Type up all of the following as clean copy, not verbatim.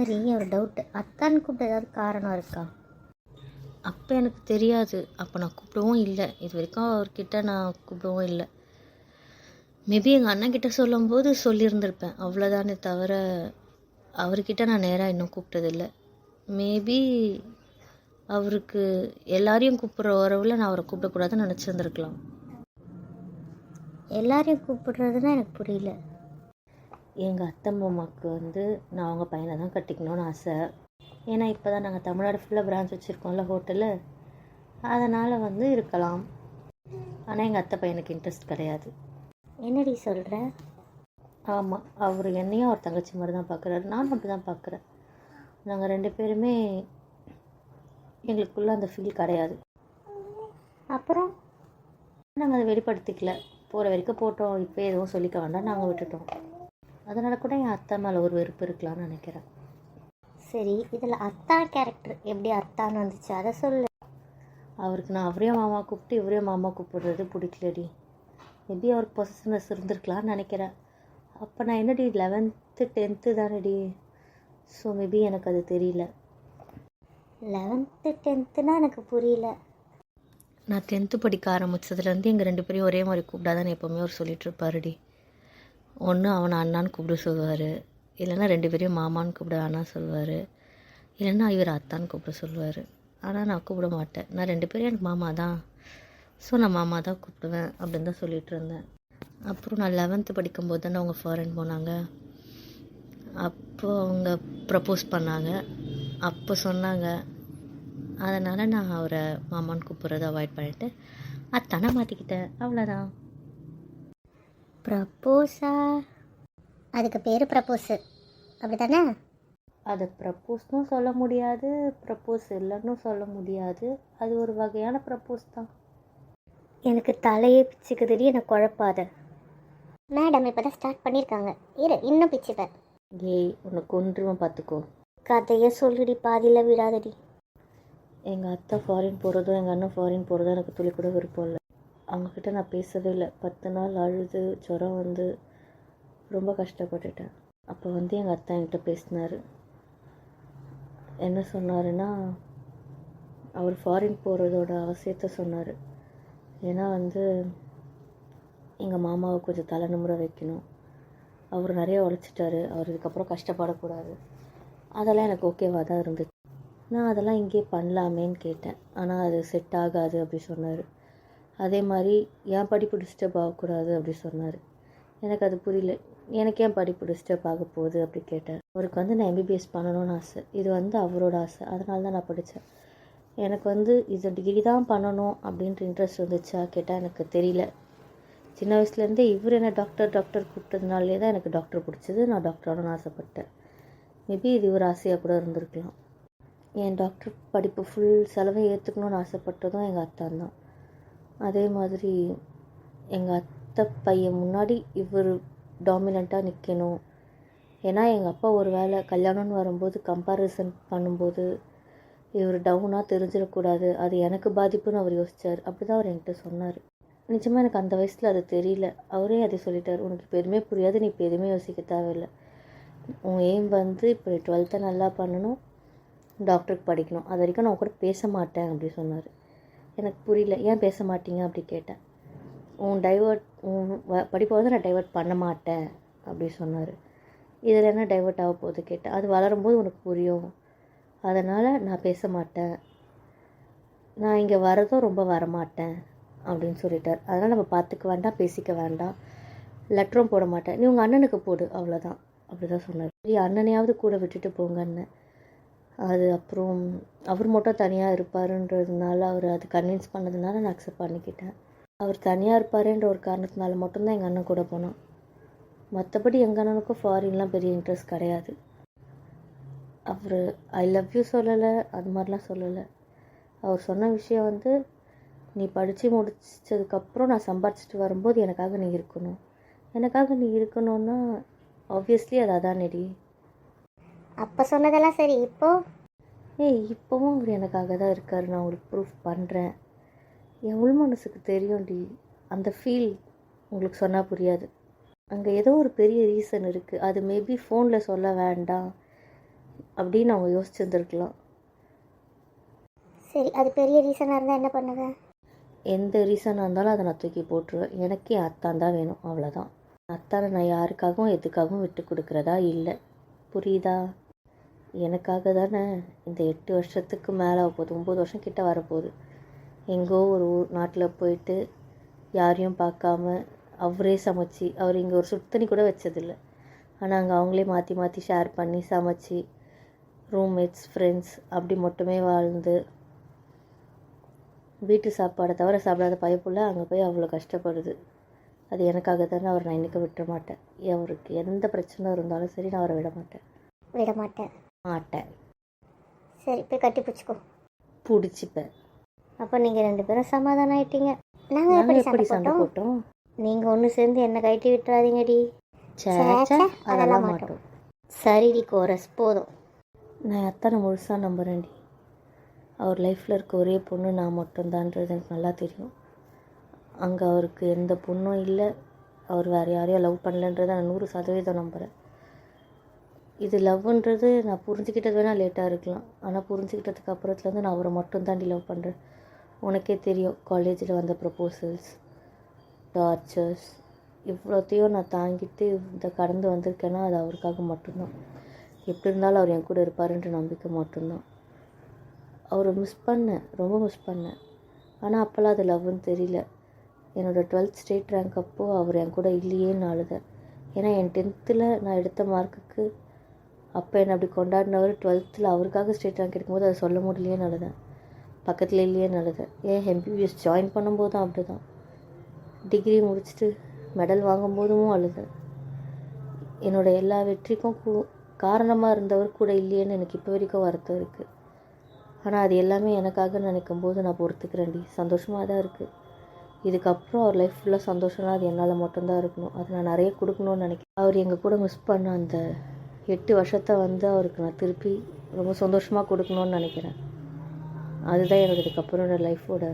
சரி, ஒரு டவுட்டு. அத்தான்னு கூப்பிட்டு ஏதாவது காரணம் இருக்கா? அப்போ எனக்கு தெரியாது. அப்போ நான் கூப்பிடவும் இல்லை. இது வரைக்கும் அவர்கிட்ட நான் கூப்பிடவும் இல்லை. மேபி எங்கள் அண்ணன்கிட்ட சொல்லும்போது சொல்லியிருந்திருப்பேன், அவ்வளோதானே தவிர அவர்கிட்ட நான் நேராக இன்னும் கூப்பிட்டதில்லை. மேபி அவருக்கு எல்லாரையும் கூப்பிட்ற உறவில் நான் அவரை கூப்பிடக்கூடாதுன்னு நினச்சிருந்துருக்கலாம். எல்லாரையும் கூப்பிடுறதுன்னா எனக்கு புரியல. எங்கள் அத்தை மாமாவுக்கு நான் அவங்க பையனை தான் கட்டிக்கணும்னு ஆசை. ஏன்னா இப்போ தான் நாங்கள் தமிழ்நாடு ஃபுல்லாக பிரான்ச் வச்சுருக்கோம்ல ஹோட்டலு, அதனால் இருக்கலாம். ஆனால் எங்கள் அத்தை பையனுக்கு இன்ட்ரெஸ்ட் கிடையாது. என்னடி சொல்கிற? ஆமாம், அவர் என்னையும் அவர் தங்கச்சி மாதிரி தான் பார்க்குறாரு. நானும் அப்படி தான் பார்க்குறேன். நாங்கள் 2 பேருமே எங்களுக்குள்ளே அந்த ஃபீல் கிடையாது. அப்புறம் நாங்கள் அதை வெளிப்படுத்திக்கல. போகிற வரைக்கும் போட்டோம், இப்போ எதுவும் சொல்லிக்க வேண்டாம், நாங்கள் விட்டுட்டோம். அதனால் கூட என் அத்தை மேலே ஒரு வெறுப்பு இருக்கலாம்னு நினைக்கிறேன். சரி, இதில் அத்தா கேரக்டர் எப்படி அத்தான்னு வந்துச்சு அதை சொல்லு. அவருக்கு நான் அவரையும் மாமா கூப்பிட்டு இவரையும் மாமா கூப்பிடுறது பிடிக்கலடி. மேபி அவருக்கு பொசசிவ்னஸ் இருந்திருக்கலான்னு நினைக்கிறேன். அப்போ நான் என்னடி 11th 10th தானடி. ஸோ மேபி எனக்கு அது தெரியல. 11th 10th எனக்கு புரியல. நான் 10th படிக்க ஆரம்பித்ததுலேருந்து எங்கள் 2 பேரையும் ஒரே மாதிரி கூப்பிடாதான்னு எப்போவுமே அவர் சொல்லிகிட்ருப்பாருடி. ஒன்று அவனை அண்ணான்னு கூப்பிட சொல்லுவார், இல்லைன்னா 2 பேரையும் மாமான்னு கூப்பிட அண்ணா சொல்லுவார், இல்லைன்னா இவர் அத்தான்னு கூப்பிட சொல்லுவார். ஆனால் நான் கூப்பிட மாட்டேன். நான் 2 பேரும் எனக்கு மாமா தான், ஸோ நான் மாமா தான் கூப்பிடுவேன் அப்படின்னு தான் சொல்லிகிட்டு இருந்தேன். அப்புறம் நான் 11th படிக்கும்போது தானே அவங்க ஃபாரின் போனாங்க. அப்போது அவங்க ப்ரப்போஸ் பண்ணாங்க. அப்போ சொன்னாங்க. அதனால் நான் அவரை மாமான்னு கூப்பிட்றத அவாய்ட் பண்ணிவிட்டு அத்தானே மாற்றிக்கிட்டேன், அவ்வளோதான். ப்ரப்போஸா? அதுக்கு பேர் ப்ரப்போஸு அப்படி தானே? அதை ப்ரப்போஸ்னும் சொல்ல முடியாது, ப்ரப்போஸ் இல்லைன்னு சொல்ல முடியாது. அது ஒரு வகையான ப்ரப்போஸ் தான். எனக்கு தலையே பிச்சுக்குதுடி, எனக்கு குழப்பாத. மேடம் இப்போ தான் ஸ்டார்ட் பண்ணியிருக்காங்க, இரு இன்னும் பிச்சுப்பேன். ஏய், உன்னை கொன்றுவன் பார்த்துக்கோ. கதையை சொல்லுடி, பாதியில் விடாதடி. எங்கள் அத்தை ஃபாரின் போகிறதும் எங்கள் அண்ணன் ஃபாரின் போகிறதும் எனக்கு துளி கூட விருப்பம் இல்லை. அவங்கக்கிட்ட நான் பேசவே இல்லை. 10 நாள் அழுது ஜுரம் ரொம்ப கஷ்டப்பட்டுட்டேன். அப்போ எங்கள் அத்தை என்கிட்ட பேசினார். என்ன சொன்னாருன்னா, அவர் ஃபாரின் போகிறதோட அவசியத்தை சொன்னார். ஏன்னா எங்கள் மாமாவை கொஞ்சம் தலை நிமிர வைக்கணும். அவர் நிறைய உழைச்சிட்டாரு, அவர் இதுக்கப்புறம் கஷ்டப்படக்கூடாது. அதெல்லாம் எனக்கு ஓகேவாக தான் இருந்துச்சு. நான் அதெல்லாம் இங்கேயே பண்ணலாமேன்னு கேட்டேன். ஆனால் அது செட் ஆகாது அப்படி சொன்னார். அதே மாதிரி என் படிப்பு டிஸ்டர்ப் ஆகக்கூடாது அப்படி சொன்னார். எனக்கு அது புரியல. எனக்கு ஏன் படிப்பு டிஸ்டர்ப் ஆக போகுது அப்படி கேட்டேன். அவருக்கு நான் எம்பிபிஎஸ் பண்ணணும்னு ஆசை. இது அவரோட ஆசை, அதனால தான் நான் படித்தேன். எனக்கு இது டிகிரி தான் பண்ணணும் அப்படின்ட்டு இன்ட்ரெஸ்ட் இருந்துச்சா கேட்டால் எனக்கு தெரியல. சின்ன வயசுலேருந்தே இவர் என்ன டாக்டர் கூப்பிட்டதுனாலே தான் எனக்கு டாக்டர் பிடிச்சது. நான் டாக்டரானு ஆசைப்பட்டேன். மேபி இது ஒரு ஆசையாக கூட இருந்திருக்கலாம். என் டாக்டர் படிப்பு ஃபுல் செலவை ஏற்றுக்கணும்னு ஆசைப்பட்டதும் எங்கள் அத்தான் தான். அதே மாதிரி எங்கள் அத்தை பையன் முன்னாடி இவர் டாமினண்ட்டாக நிற்கணும். ஏன்னா எங்கள் அப்பா ஒரு வேளை கல்யாணம்னு வரும்போது கம்பேரிசன் பண்ணும்போது இவர் டவுனாக தெரிஞ்சிடக்கூடாது, அது எனக்கு பாதிப்புன்னு அவர் யோசித்தார். அப்படி தான் அவர் என்கிட்ட சொன்னார். நிஜமாக எனக்கு அந்த வயசில் அது தெரியல. அவரே அதை சொல்லிட்டார், உனக்கு இப்போ எதுவுமே புரியாது, நீ இப்போ எதுவுமே யோசிக்க தேவையில்லை. உன் எய்ம் இப்போ 12th நல்லா பண்ணணும், டாக்டருக்கு படிக்கணும், அது வரைக்கும் நான் கூட பேச மாட்டேன் அப்படி சொன்னார். எனக்கு புரியல, ஏன் பேச மாட்டீங்க அப்படி கேட்டேன். உன் படிப்பை நான் டைவர்ட் பண்ண மாட்டேன் அப்படி சொன்னார். இதில் என்ன டைவர்ட் ஆக போகுது கேட்டேன். அது வளரும்போது உனக்கு புரியும், அதனால் நான் பேச மாட்டேன், நான் இங்கே வரதும் ரொம்ப வரமாட்டேன் அப்படின்னு சொல்லிட்டார். அதனால் நம்ம பார்த்துக்க வேண்டாம், பேசிக்க வேண்டாம், லெட்டரும் போட மாட்டேன், நீ உங்கள் அண்ணனுக்கு போடு, அவ்வளோதான் அப்படி தான் சொன்னார். சரி, அண்ணனையாவது கூட விட்டுட்டு போங்கன்னு. அது அப்புறம் அவர் மட்டும் தனியாக இருப்பாருன்றதுனால அவர் அது கன்வின்ஸ் பண்ணதுனால நான் அக்செப்ட் பண்ணிக்கிட்டேன். அவர் தனியாக இருப்பாருன்ற ஒரு காரணத்தினால மட்டும்தான் எங்கள் அண்ணன் கூட போனோம். மற்றபடி எங்கள் அண்ணனுக்கும் ஃபாரின்லாம் பெரிய இன்ட்ரெஸ்ட் கிடையாது. அவர் ஐ லவ் யூ சொல்லலை, அது மாதிரிலாம் சொல்லலை. அவர் சொன்ன விஷயம் நீ படித்து முடித்ததுக்கப்புறம் நான் சம்பாதிச்சிட்டு வரும்போது எனக்காக நீ இருக்கணும். எனக்காக நீ இருக்கணும்னா ஆப்வியஸ்லி அது அதானேடி. அப்போ சொன்னதெல்லாம் சரி, இப்போவும் அவர் எனக்காக தான் இருக்கார், நான் உங்களுக்கு ப்ரூஃப் பண்ணுறேன். என் உள் மனசுக்கு தெரியும்டி, அந்த ஃபீல் உங்களுக்கு சொன்னால் புரியாது. அங்கே ஏதோ ஒரு பெரிய ரீசன் இருக்குது. அது மேபி ஃபோனில் சொல்ல வேண்டாம், அப்படின்னு அவங்க யோசிச்சுருந்துருக்கலாம். சரி, அது பெரிய ரீசனாக இருந்தால் என்ன பண்ணுவேன்? எந்த ரீசனாக இருந்தாலும் அதை நான் தூக்கி போட்டுருவேன். எனக்கு என் அத்தான் தான் வேணும், அவ்வளோதான். அத்தானை நான் யாருக்காகவும் எதுக்காகவும் விட்டு கொடுக்குறதா இல்லை. புரியுதா? எனக்காக தானே இந்த 8 வருஷத்துக்கு மேலே போகுது, 9 வருஷம் கிட்ட வரப்போகுது. எங்கோ ஒரு நாட்டில் போயிட்டு யாரையும் பார்க்காம அவரே சமைச்சி, அவர் இங்கே ஒரு சுத்தனி கூட வச்சதில்லை. ஆனால் அங்கே அவங்களே மாற்றி மாற்றி ஷேர் பண்ணி சமைச்சி ரூம்மேட்ஸ் ஃப்ரெண்ட்ஸ் அப்படி மட்டுமே வாழ்ந்து வீட்டு சாப்பாடை தவிர சாப்பிடாத பயப்புள்ள அங்கே போய் அவ்வளோ கஷ்டப்படுது. அது எனக்காக தானே அவர் நான் இன்றைக்கி விட்டுற மாட்டேன். அவருக்கு எந்த பிரச்சனை இருந்தாலும் சரி, நான் அவரை விட மாட்டேன். விட மாட்டேன். மாட்டேன். சரி, போய் கட்டி பிடிச்சிக்கோ. பிடிச்சிப்பேன். அப்போ நீங்கள் 2 பேரும் சமாதானம் ஆயிட்டீங்க. நாங்கள் எப்படி எப்படி சண்டை போட்டோம்? நீங்கள் ஒன்று சேர்ந்து என்னை கட்டி விட்டுறாதீங்கடி. அதெல்லாம் மாட்டோம். சரிடி கோரஸ், போதும். நான் அத்தனை முழுசாக நம்புகிறேன்டி. அவர் லைஃப்பில் இருக்க ஒரே பொண்ணு நான் மட்டும்தான்றது எனக்கு நல்லா தெரியும். அங்கே அவருக்கு எந்த பொண்ணும் இல்லை, அவர் வேறு யாரையும் லவ் பண்ணலன்றதை நான் 100% நம்புகிறேன். இது லவ்ன்றது நான் புரிஞ்சுக்கிட்டது வேணால் லேட்டாக இருக்கலாம், ஆனால் புரிஞ்சுக்கிட்டதுக்கு அப்புறத்துலேருந்து நான் அவரை மட்டும் தாண்டி லவ் பண்ணுறேன். உனக்கே தெரியும், காலேஜில் வந்த ப்ரப்போசல்ஸ், டார்ச்சர்ஸ், இவ்வளோத்தையும் நான் தாங்கிட்டு இந்த கடந்து வந்திருக்கேன்னா அது அவருக்காக மட்டும்தான். எப்படி இருந்தாலும் அவர் என் கூட இருப்பாருன்ற நம்பிக்கை மட்டும்தான். அவரை மிஸ் பண்ணேன், ரொம்ப மிஸ் பண்ணேன். ஆனால் அப்போல்லாம் அது லவ்னு தெரியல. என்னோடய 12th ஸ்டேட் ரேங்க் அப்போது அவர் என் கூட இல்லையேன்னு அழுதேன். ஏன்னா என் 10th நான் எடுத்த மார்க்குக்கு அப்போ என்னை அப்படி கொண்டாடினவர் 12th அவருக்காக ஸ்டேட் ரேங்க் எடுக்கும்போது அதை சொல்ல முடியலையேன்னு அழுதேன். பக்கத்தில் இல்லையேன்னு அழுதேன். ஏன் MBBS ஜாயின் பண்ணும்போதும் அப்படி தான், டிகிரி முடிச்சுட்டு மெடல் வாங்கும்போதும் அழுதேன். என்னோடய எல்லா வெற்றிக்கும் காரணமாக இருந்தவர் கூட இல்லையேன்னு எனக்கு இப்போ வரைக்கும் வருத்தம் இருக்குது. ஆனால் அது எல்லாமே எனக்காக நினைக்கும் போது நான் பொறுத்துக்கிறேன்டி. சந்தோஷமாக தான் இருக்குது. இதுக்கப்புறம் அவர் லைஃப் ஃபுல்லாக சந்தோஷம்னா அது என்னால் மட்டும்தான் இருக்கணும். அது நான் நிறைய கொடுக்கணும்னு நினைக்கிறேன். அவர் எங்கள் கூட மிஸ் பண்ண அந்த 8 வருஷத்தை அவருக்கு நான் திருப்பி ரொம்ப சந்தோஷமாக கொடுக்கணும்னு நினைக்கிறேன். அதுதான் என்னோட இதுக்கப்புறம் என்னோடய லைஃபோட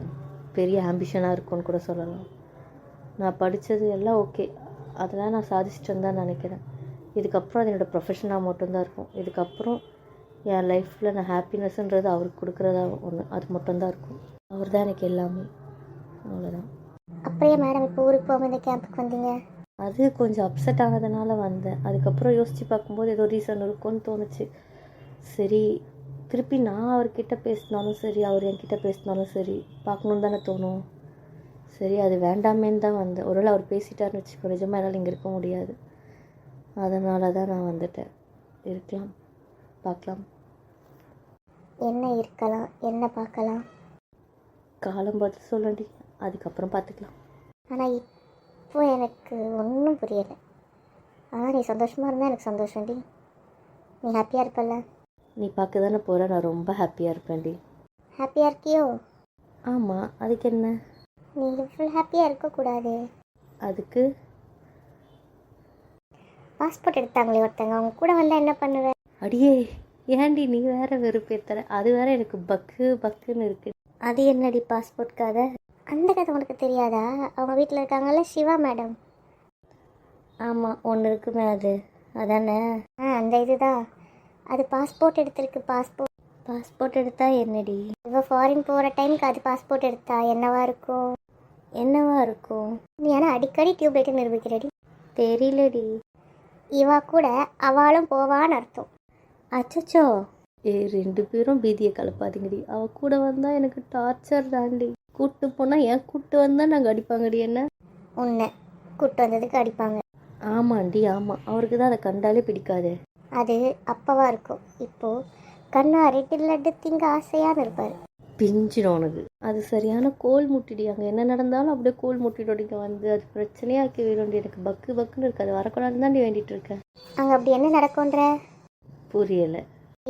பெரிய ஆம்பிஷனாக இருக்கும்னு கூட சொல்லலாம். நான் படித்தது எல்லாம் ஓகே, அதெல்லாம் நான் சாதிச்சிட்டேன்னு தான் நினைக்கிறேன். இதுக்கப்புறம் அது என்னோடய ப்ரொஃபஷனாக மட்டும்தான் இருக்கும். இதுக்கப்புறம் என் லைஃப்பில் நான் ஹாப்பினஸ்ன்றது அவருக்கு கொடுக்குறதா ஒன்று, அது மட்டும்தான் இருக்கும். அவர் தான் எனக்கு எல்லாமே, அவ்வளோதான். அப்படியே மேடம் இப்போ ஊருக்கு போகாமல் இந்த கேம்புக்கு வந்தீங்க? அது கொஞ்சம் அப்செட் ஆனதுனால வந்தேன். அதுக்கப்புறம் யோசித்து பார்க்கும்போது ஏதோ ரீசன் இருக்கும்னு தோணுச்சு. சரி, திருப்பி நான் அவர்கிட்ட பேசினாலும் சரி, அவர் என்கிட்ட பேசினாலும் சரி, பார்க்கணுன்னு தானே தோணும். சரி, அது வேண்டாமேன்னு தான் வந்தேன். ஒருவேளை அவர் பேசிட்டாருன்னு வச்சுக்கோ, நிஜமாக என்னால் இங்கே இருக்க முடியாது. அதனால தான் நான் வந்துட்டேன். இருக்கலாம், பார்க்கலாம். என்ன இருக்கலாம், என்ன பார்க்கலாம்? காலம் பார்த்து சொல்லண்டி, அதுக்கப்புறம் பார்த்துக்கலாம். ஆனால் இப்போ எனக்கு ஒன்றும் புரியலை. ஆனால் நீ சந்தோஷமாக இருந்தால் எனக்கு சந்தோஷம்டி. நீ ஹாப்பியாக இருப்பல்ல? நீ பார்க்க தானே போகிற, நான் ரொம்ப ஹாப்பியாக இருப்பேன்டி. ஹாப்பியாக இருக்கியோ? ஆமாம், அதுக்கு என்ன? நீ ஃபுல் ஹாப்பியாக இருக்கக்கூடாது. அதுக்கு பாஸ்போர்ட் எடுத்தாங்களே ஒருத்தங்க, அவங்க கூட வந்தால் என்ன பண்ணுவேன்? அடியே, ஏன்டி நீ வேற வெறுப்பேத்தர? அது வேற எனக்கு பக்குன்னு இருக்கு. அது என்னடி பாஸ்போர்ட் கதை? அந்த கதை உனக்கு தெரியாதா? அவங்க வீட்டில் இருக்காங்கல்ல சிவா மேடம். ஆமாம், ஒன்று இருக்குமே அது, அதானே? அந்த இதுதான். அது பாஸ்போர்ட் எடுத்திருக்கு. பாஸ்போர்ட் எடுத்தா என்னடி? இவ ஃபாரின் போகிற டைமுக்கு அது பாஸ்போர்ட் எடுத்தா என்னவா இருக்கும்? நீ ஆனால் அடிக்கடி டியூப்லைட்டு நிரூபிக்கிறடி. தெரியலடி. இவா கூட அவளும் போவான்னு அர்த்தம். அச்சச்சோ, 2 பேரும் பீதியை கலப்பாதீங்கடி. அவள் கூட வந்தால் எனக்கு டார்ச்சர் தாண்டி. கூப்பிட்டு போனால் ஏன் கூப்பிட்டு வந்தால் நாங்கள் அடிப்பாங்கடி. என்ன உன்னை கூப்பிட்டு வந்ததுக்கு அடிப்பாங்க? ஆமாண்டி, ஆமாம். அவருக்கு தான் அதை கண்டாலே பிடிக்காது. அது அப்பவா இருக்கும். இப்போது கண்ணா ரெட்டில் லட்டு திங்க ஆசையான்னு இருப்பார். பிஞ்சிடும் உனக்கு. அது சரியான கோல் முட்டிடி. அங்கே என்ன நடந்தாலும் அப்படியே கோல் முட்டிடோடிங்க வந்து அது பிரச்சனையாக்கி வேணும்டி. எனக்கு பக்குன்னு இருக்காது. வரக்கூடாதுன்னு தாண்டி வேண்டிகிட்டு இருக்கேன். அங்கே அப்படி என்ன நடக்கும்ன்ற? புரியலை.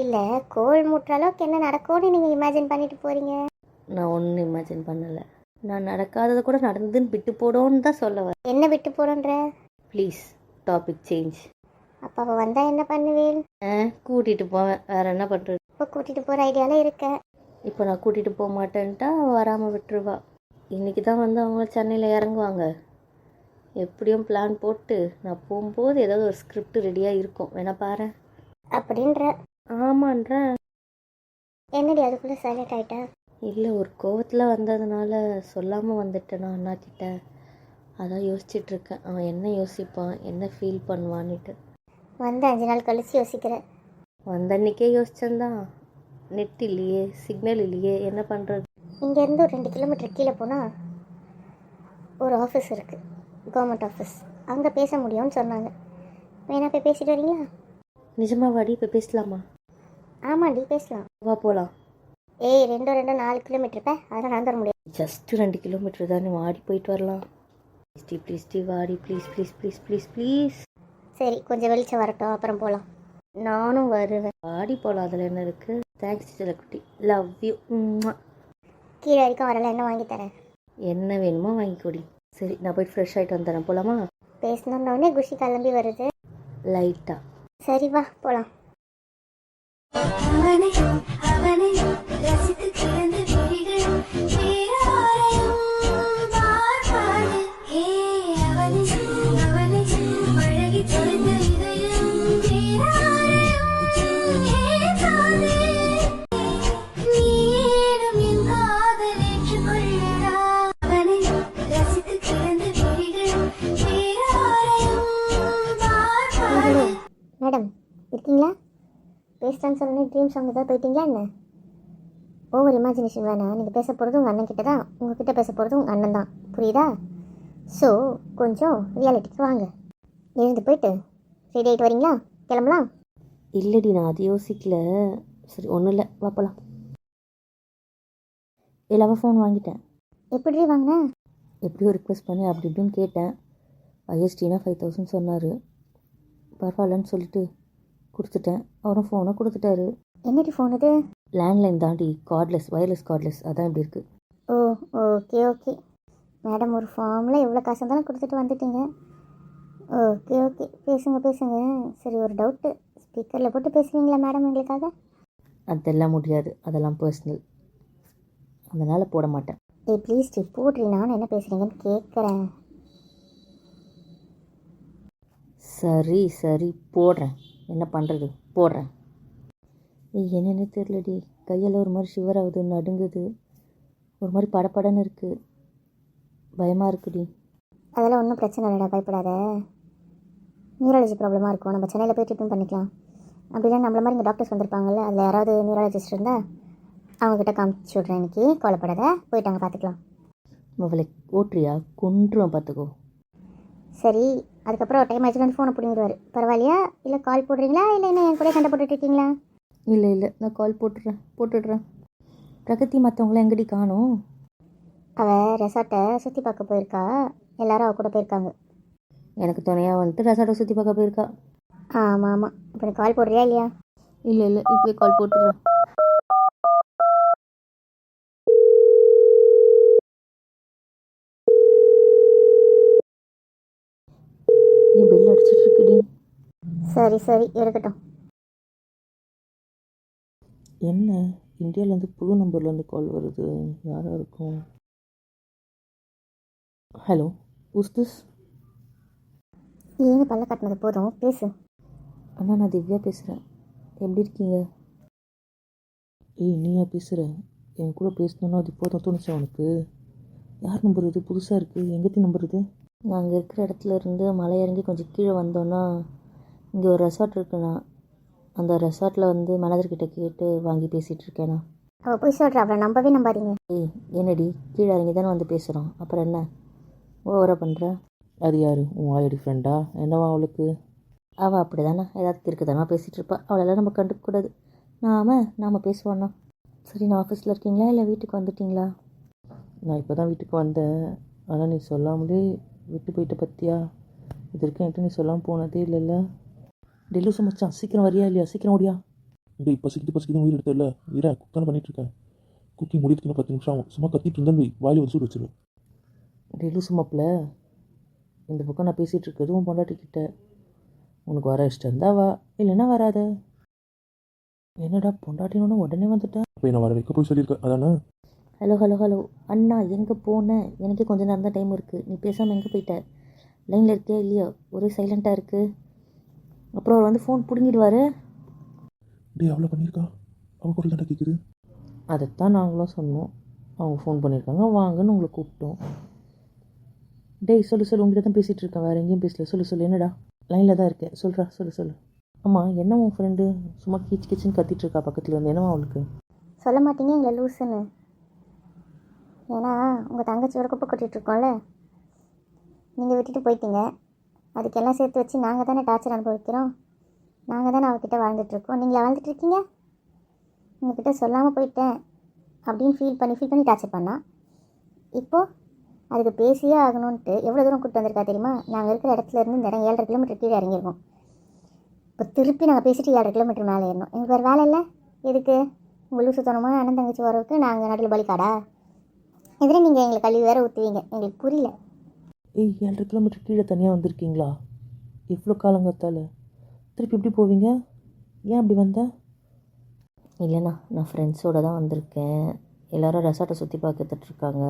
இல்லை, கோல் முட்டுற அளவுக்கு என்ன நடக்கும்னு நீங்கள் இமேஜின் பண்ணிட்டு போகிறீங்க. நான் ஒன்றும் இமேஜின் பண்ணலை. நான் நடக்காததை கூட நடந்துன்னு விட்டு போடோன்னு தான் சொல்ல வரேன். என்ன விட்டு போகிறோன்ற? Please topic change. அப்போ அவள் வந்தால் என்ன பண்ணுவேன்? கூட்டிகிட்டு போவேன், வேறு என்ன பண்ணுறது? இப்போ கூட்டிகிட்டு போகிற ஐடியாவில் இருக்கேன். இப்போ நான் கூட்டிகிட்டு போக மாட்டேன்ட்டா வராமல் விட்டுருவா. இன்றைக்கி தான் வந்து அவங்க சென்னையில் இறங்குவாங்க. எப்படியும் பிளான் போட்டு நான் போகும்போது ஏதாவது ஒரு ஸ்கிரிப்ட் ரெடியாக இருக்கும், வேணா பாரு. அப்படின்ற ஆமான்றேன். என்னடி அதுக்குள்ளே சைலண்ட் ஆகிட்டேன்? இல்லை, ஒரு கோவத்தில் வந்ததுனால சொல்லாமல் வந்துட்டேனா அண்ணா கிட்ட. அதான் யோசிச்சிட்ருக்கேன், அவன் என்ன யோசிப்பான், என்ன ஃபீல் பண்ணுவான்னுட்டு. வந்து 5 நாள் கழிச்சு யோசிக்கிறேன். வந்த அன்றைக்கே யோசிச்சேன்தான். நெட் இல்லையே, சிக்னல் இல்லையே, என்ன பண்ணுறது. இங்கேருந்து ஒரு 2 கிலோமீட்டர் கீழே போனால் ஒரு ஆஃபீஸ் இருக்குது, கவர்மெண்ட் ஆஃபீஸ். அங்கே பேச முடியும்னு சொன்னாங்க. வேணா போய் பேசிட்டு வரீங்களா? நிஜமா வாடி, இப்போ பேசலாமா? ஆமாண்டி, பேசலாம். வா போகலாம். ஏய், 4 கிலோமீட்டர் அதெல்லாம் நடந்து வர முடியாது. ஜஸ்ட்டு 2 கிலோமீட்டர் தானே, வாடி போயிட்டு வரலாம். ப்ளீஸ் வாடி, please please please please please. சரி, கொஞ்சம் வெளிச்சம் வரட்டும், அப்புறம் போகலாம். நானும் வருவேன். வாடி போகலாம், அதில் என்ன இருக்குது. தேங்க்ஸ் செல்லக்குட்டி, லவ் யூ. கீழே வரைக்கும் வரல, என்ன வாங்கி தரேன். என்ன வேணுமோ வாங்கி கொடி. சரி, நான் போயிட்டு ஃப்ரெஷ் ஆகிட்டு வந்துடுறேன். போகலாமா? பேசணுன்னே குஷி கிளம்பி வருது. லைட்டாக. சரி வா போகலாம். அவனை அவனை ரசித்து கிடந்த விழிகள் வேறாரையும் பார்க்காது. ஹே அவனை அவனை பழகி தெரிந்த இதயம் வேறாரையும் ஏற்காது. நீடும் என் காதல் ஏற்றுக்கொள்ளடா. அவனை ரசித்து கிடந்த விழிகள் வேறாரையும் பார்க்காது. மேடம் இருக்கீங்களா? பேசுகிறேன்னு சொன்னே ட்ரீம் சாங் ஏதாவது போயிட்டீங்களா என்ன? ஓவர் இமேஜினேஷன் வேணாம். நீங்கள் பேச போகிறது உங்கள் அண்ணன் கிட்ட தான், உங்ககிட்ட பேச போகிறது உங்கள் அண்ணன் தான், புரியுதா? ஸோ கொஞ்சம் ரியாலிட்டிக்கு வாங்க. எழுந்து போயிட்டு ரெடி ஆகிட்டு வரீங்களா? கிளம்பலாம். இல்லடி, நான் அது யோசிக்கல. சரி, ஒன்றும் இல்லை, வா போகலாம். எல்லாமே ஃபோன் வாங்கிட்டேன். எப்படி வாங்கினேன்? எப்படியோ ரிக்வெஸ்ட் பண்ணி அப்படி இப்படின்னு கேட்டேன். ஐஎஸ்டினா 5000 சொன்னார். பரவாயில்லன்னு சொல்லிட்டு கொடுத்துட்டேன். அவரும் ஃபோனை கொடுத்துட்டாரு. என்னடி ஃபோன் இது? லேண்ட்லைன் தாண்டி, கார்ட்லெஸ், வயர்லெஸ் கார்ட்லெஸ், அதான் இப்படி இருக்குது. ஓ ஓகே ஓகே மேடம், ஒரு ஃபார்மில் எவ்வளோ காசு இருந்தாலும் கொடுத்துட்டு வந்துட்டீங்க. ஓகே ஓகே, பேசுங்க பேசுங்க. சரி, ஒரு டவுட்டு, ஸ்பீக்கரில் போட்டு பேசுவீங்களா மேடம் எங்களுக்காக? அதெல்லாம் முடியாது, அதெல்லாம் பர்சனல், அதனால் போட மாட்டேன். ஏய் ப்ளீஸ் டி போட்ரி, நான் என்ன பேசுகிறீங்கன்னு கேட்குறேன். சரி சரி போடுறேன், என்ன பண்ணுறது, போடுறேன். ஏய், என்னென்னு தெரியலடி, கையெல்லாம் ஒரு மாதிரி ஷிவர் ஆகுது, நடுங்குது, ஒரு மாதிரி படப்படன்னு இருக்குது, பயமாக இருக்குடி. அதெல்லாம் ஒன்றும் பிரச்சனை இல்லைடா, பயப்படாத. நியூராலஜி ப்ராப்ளமாக இருக்கும், நம்ம சென்னையில் போய் ட்ரீட்மெண்ட் பண்ணிக்கலாம். அப்படின்னா நம்மள மாதிரி இங்கே டாக்டர்ஸ் வந்திருப்பாங்கல்ல, அதில் யாராவது நியூராலஜிஸ்ட் இருந்தால் அவங்கக்கிட்ட காமிச்சு விட்றேன் இன்னைக்கு. கவலைப்படாத, போயிட்டு அங்கே பார்த்துக்கலாம். அவளை ஓட்டுறியா? கொன்றுவேன் பார்த்துக்கோ. சரி, அதுக்கப்புறம் டைம் ஆச்சுன்னு ஃபோனை பிடிங்கிடுவார். பரவாயில்லையா? இல்லை கால் போடுறீங்களா, இல்லை என்ன என் கூட சண்டை போட்டுட்ருக்கீங்களா? இல்லை இல்லை, நான் கால் போட்டுடுறேன். பிரகதி மற்றவங்கள எங்கடி காணோம்? அவள் ரெசார்ட்டை சுற்றி பார்க்க போயிருக்கா, எல்லாரும் அவள் கூட போயிருக்காங்க. எனக்கு துணையாக வந்துட்டு ரெசார்ட்டை சுற்றி பார்க்க போயிருக்கா. ஆமாம் ஆமாம். இப்போ நீ கால் போடுறியா இல்லையா? இல்லை இல்லை, இப்போயே கால் போட்டுடுறேன். என் பெல் அடிச்சிட்டு இருக்குடி. சரி சரி, இருக்கட்டும். என்ன இந்தியாவிலேருந்து புது நம்பர்லேருந்து கால் வருது, யாராக இருக்கும்? Hello, who's this? ஏன்னு பல்ல கட்டினது போதும், பேசு. அண்ணா, நான் திவ்யா பேசுகிறேன். எப்படி இருக்கீங்க? ஏய், நீயா பேசுகிற? என் கூட பேசணுன்னா அது இப்போதான் தோணுச்சா உனக்கு? யார் நம்பர் இது? புதுசாக இருக்குது. எங்கேத்தி நம்பர் இது? நாங்கள் இருக்கிற இடத்துல இருந்து மலை இறங்கி கொஞ்சம் கீழே வந்தோன்னா இங்கே ஒரு ரெசார்ட் இருக்குண்ணா. அந்த ரெசார்ட்டில் வந்து மேனேஜர்கிட்ட கேட்டு வாங்கி பேசிகிட்டு இருக்கேண்ணா. அவள் போய் சொல்கிறா, அவளை நம்பவே நம்பாதீங்க. ஏய், என்னடி, கீழே இறங்கி தானே வந்து பேசுகிறோம், அப்புறம் என்ன ஓவராக பண்ணுற? அது யார்? உன் ஆல்ரெடி ஃப்ரெண்டா? என்னவா அவளுக்கு? அவள் அப்படி தானே ஏதாவது இருக்குதானா பேசிகிட்டு இருப்பா. அவளெல்லாம் நம்ம கண்டுக்கக்கூடாது. நாம் பேசுவோண்ணா. சரி, நான் ஆஃபீஸில் இருக்கீங்களா இல்லை வீட்டுக்கு வந்துட்டிங்களா? நான் இப்போ தான் வீட்டுக்கு வந்தேன். ஆனால் நீ சொல்லாமலே விட்டு போயிட்ட பற்றியா? இது வரைக்கும் என்கிட்ட நீ சொல்லாமல் போனதே இல்லைல்ல. டெல்லூஸ் மச்சான், சீக்கிரம் வரியா இல்லையா? சீக்கிரம் ஓடியா. டேய், பசிக்குது உயிர் எடுத்த இல்லை இரா, குக் தானே பண்ணிட்டுருக்கேன். குக்கிங் முடியறதுக்கு இன்னும் 10 நிமிஷம் ஆகும். சும்மா கத்திட்டு இருந்தேன் வை, வாயில் வந்து சூடு வச்சிருவேன். டெல்லு சும்மாப்பில், இந்த பக்கம் நான் பேசிகிட்டு இருக்கிறது உன் பொண்டாட்டிக்கிட்ட. உனக்கு வர இஷ்டம் இருந்தா வா, இல்லைன்னா வராத. என்னடா பொண்டாட்டினோட உடனே வந்துட்டேன். அப்போ என்ன வர வைக்க போய் சொல்லியிருக்கேன் அதானே? ஹலோ அண்ணா, எங்கே போனேன்? எனக்கே கொஞ்சம் நேரம் தான் டைம் இருக்குது. நீ பேசாமல் எங்கே போயிட்ட? லைனில் இருக்கியா இல்லையா? ஒரே சைலண்ட்டாக இருக்குது. அப்புறம் அவர் வந்து ஃபோன் பிடுங்கிடுவார். டேய் அவ்வளோ பண்ணியிருக்கா, அவள் குரல் தாண்டா கேட்குது. அதைத்தான் நாங்களும் சொன்னோம். அவங்க ஃபோன் பண்ணியிருக்காங்க, வாங்கன்னு உங்களை கூப்பிட்டோம். டேய் சொல்லு சொல்லு, உங்கள்கிட்ட தான் பேசிகிட்டு இருக்கேன், வேறு எங்கேயும் பேசல. சொல்லு சொல்லு, என்னடா? லைனில் தான் இருக்கேன், சொல்கிறா, சொல்லு சொல்லு. ஆமாம், என்ன உன் ஃப்ரெண்டு சும்மா கீச் கீச்சுன்னு கத்திட்டு இருக்கா பக்கத்தில் இருந்து, என்னவா அவளுக்கு? சொல்ல மாட்டீங்க எங்களை லூசுன்னு? ஏன்னா உங்கள் தங்கச்சியோட குப்பை கொட்டிகிட்டு இருக்கோம்ல, நீங்கள் விட்டுட்டு போயிட்டீங்க. அதுக்கெல்லாம் சேர்த்து வச்சு நாங்கள் தானே டார்ச்சர் அனுபவிக்கிறோம். நாங்கள் தானே அவகிட்ட வாழ்ந்துட்டுருக்கோம். நீங்களே வாழ்ந்துட்டுருக்கீங்க. உங்ககிட்ட சொல்லாமல் போயிட்டேன் அப்படின்னு ஃபீல் பண்ணி டார்ச்சர் பண்ணா. இப்போது அதுக்கு பேசியே ஆகணுன்ட்டு எவ்வளோ தூரம் கூப்பிட்டு வந்திருக்கா தெரியுமா? நாங்கள் இருக்கிற இடத்துல இருந்து இந்த இடம் 7.5 கிலோமீட்டர் கீழே இறங்கியிருக்கோம். இப்போ திருப்பி நாங்கள் பேசிட்டு 7.5 கிலோமீட்டர் மேலே ஏறணும். எங்களுக்கு வேறு வேலை இல்லை. எதுக்கு உங்கள் லூசு தனமாக அண்ணன் தங்கச்சி வரவுக்கு நாங்கள் நடுவில் பலிக்காடா? எதிரே நீங்கள் எங்களுக்கு கல்வி வேறு ஊற்றுவீங்க. எங்களுக்கு புரியல. ஏய், 7.5 கிலோமீட்டர் கீழே தனியாக வந்திருக்கீங்களா? இவ்வளோ காலங்கத்தால் திருப்பி எப்படி போவீங்க? ஏன் அப்படி வந்த? இல்லைண்ணா, நான் ஃப்ரெண்ட்ஸோடு தான் வந்திருக்கேன். எல்லோரும் ரெசார்ட்டை சுற்றி பார்த்துட்ருக்காங்க.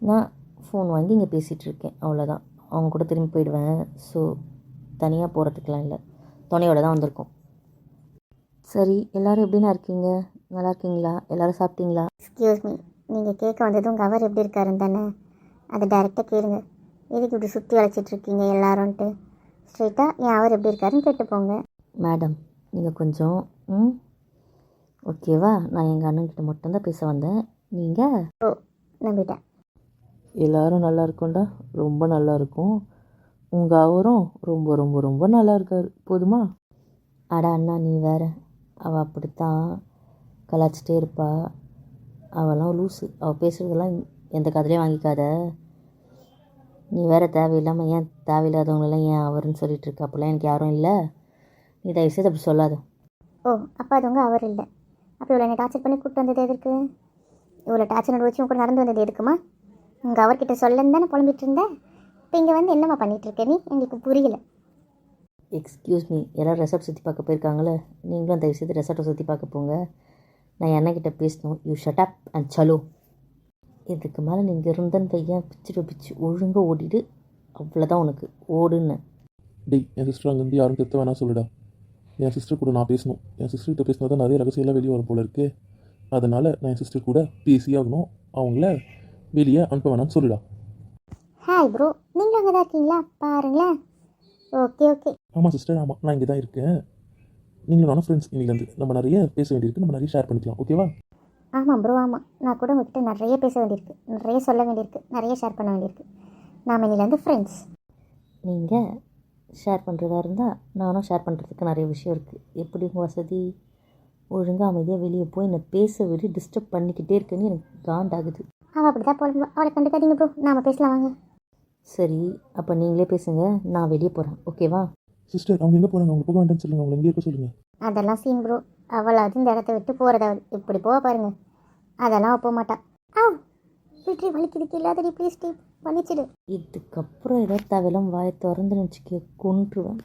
நான் ஃபோன் வாங்கி இங்கே பேசிகிட்ருக்கேன், அவ்வளோதான். அவங்க கூட திரும்பி போயிடுவேன். ஸோ தனியாக போகிறதுக்கெலாம் இல்லை, துணையோடு தான் வந்திருக்கோம். சரி, எல்லோரும் எப்படிண்ணா இருக்கீங்க? நல்லா இருக்கீங்களா? எல்லோரும் சாப்பிட்டீங்களா? எக்ஸ்கியூஸ் மீ, நீங்கள் கேட்க வந்ததும் உங்கள் அவர் எப்படி இருக்காருன்னு தானே? அதை டைரெக்டாக கேளுங்க. எதுக்கு இப்படி சுற்றி வளைச்சிட்ருக்கீங்க எல்லாரும்ன்ட்டு? ஸ்ட்ரெயிட்டாக என் அவர் எப்படி இருக்காருன்னு கேட்டு போங்க. மேடம், நீங்கள் கொஞ்சம் ஓகேவா? நான் எங்கள் அண்ணன்கிட்ட மட்டும்தான் பேச வந்தேன். நீங்கள் நம்பிட்டேன். எல்லோரும் நல்லா இருக்கோண்டா, ரொம்ப நல்லா இருக்கும். உங்கள் அவரும் ரொம்ப ரொம்ப ரொம்ப நல்லா இருக்கார். போதுமா? அட அண்ணா, நீ வேற. அவள் அப்படித்தான் கலாச்சிட்டே இருப்பா. அவெல்லாம் லூஸு. அவள் பேசுகிறதெல்லாம் எந்த கதையிலையும் வாங்கிக்காத. நீ வேறு தேவையில்லாமல் ஏன் தேவையில்லாதவங்களெல்லாம் ஏன் அவருன்னு சொல்லிட்டு இருக்க? அப்படிலாம் எனக்கு யாரும் இல்லை. நீ தயவுசெய்து அப்படி சொல்லாத. ஓ, அப்போ அது உங்கள் அவர் இல்லை. அப்போ இவ்வளோ என்னை டார்ச்சர் பண்ணி கூப்பிட்டு வந்தது எதுக்கு? இவ்வளோ டார்ச்சர் வச்சு உங்க கூட நடந்து வந்தது எதுக்குமா? உங்கள் அவர்கிட்ட சொல்லன்னு தானே புலம்பிட்டு இருந்தேன். இப்போ இங்கே வந்து என்னம்மா பண்ணிகிட்ருக்க நீ? எங்களுக்கு புரியல. எக்ஸ்கியூஸ் மீ, எல்லோரும் ரெசார்ட் சுற்றி பார்க்க போயிருக்காங்களே, நீங்களும் தயவுசெய்து ரெசார்ட்டை சுற்றி பார்க்க போங்க. நான் அண்ணன்கிட்ட பேசணும். யூ ஷட் அப் அண்ட் சலோ. இதுக்கு மேலே நீங்கள் இருந்தன்னு பையன் பிச்சு ஒழுங்காக ஓடிடு. அவ்வளோதான் உனக்கு, ஓடுன்னு. டேய், என் சிஸ்டர் அங்கேருந்து யாரும் திருத்த வேணாம் சொல்லுடா. என் சிஸ்டர் கூட நான் பேசணும். என் சிஸ்டர்கிட்ட பேசினா தான் நிறைய ரகசியம்லாம் வெளியே வரும் போல இருக்கு. அதனால் நான் என் சிஸ்டர் கூட பேசியாகணும். அவங்கள வெளியே அனுப்ப வேணாம்னு சொல்லுடா. ஹாய் ப்ரோ, நீங்கள் அங்கே தான் இருக்கீங்களா? பாருங்களேன். Okay okay. ஆமாம் சிஸ்டர், ஆமாம், நான் இங்கே தான் இருக்கேன். நீங்களும் நானும் ஃப்ரெண்ட்ஸ். இன்னிலேருந்து நம்ம நிறைய பேச வேண்டியிருக்கு, நம்ம நிறைய ஷேர் பண்ணிக்கலாம். ஓகேவா? ஆமாம் ப்ரோ, ஆமாம். நான் கூட உங்ககிட்ட நிறைய பேச வேண்டியிருக்கு, நிறைய சொல்ல வேண்டியிருக்கு, நிறைய ஷேர் பண்ண வேண்டியிருக்கு. நாம் இன்னிலேருந்து ஃப்ரெண்ட்ஸ். நீங்கள் ஷேர் பண்ணுறதா இருந்தால் நானும் ஷேர் பண்ணுறதுக்கு நிறைய விஷயம் இருக்குது. எப்படி உங்கள் வசதி? ஒழுங்காக அமைதியாக வெளியே போய் என்னை பேச விட்டு டிஸ்டர்ப் பண்ணிக்கிட்டே இருக்குன்னு எனக்கு காண்டாகுது. அவள் அப்படி தான் போடுவா. அவளை கண்டுக்காதீங்க ப்ரோ, நாம் பேசலாம் வாங்க. சரி, அப்போ நீங்களே பேசுங்க, நான் வெளியே போகிறேன். ஓகேவா? சிஸ்டர், அவங்க எங்கே போகிறாங்க? அவங்க போக வேண்டாம்னு சொல்லுங்கள். அவங்க எங்கே இருக்க சொல்லுங்கள். அதெல்லாம் சீன் ப்ரோ. அவளாவது இந்த இடத்த விட்டு போகிறதாவது இப்படி போக பாருங்க. அதெல்லாம் போக மாட்டா. ஆ வீட்டு வலிக்குதுக்கு இல்லாதடி ப்ளீஸ் டீ பண்ணிச்சிடு. இதுக்கப்புறம் ஏதாவது தேவையில்லாம வாயை திறந்து நினச்சிக்க கொன்றுவேன்.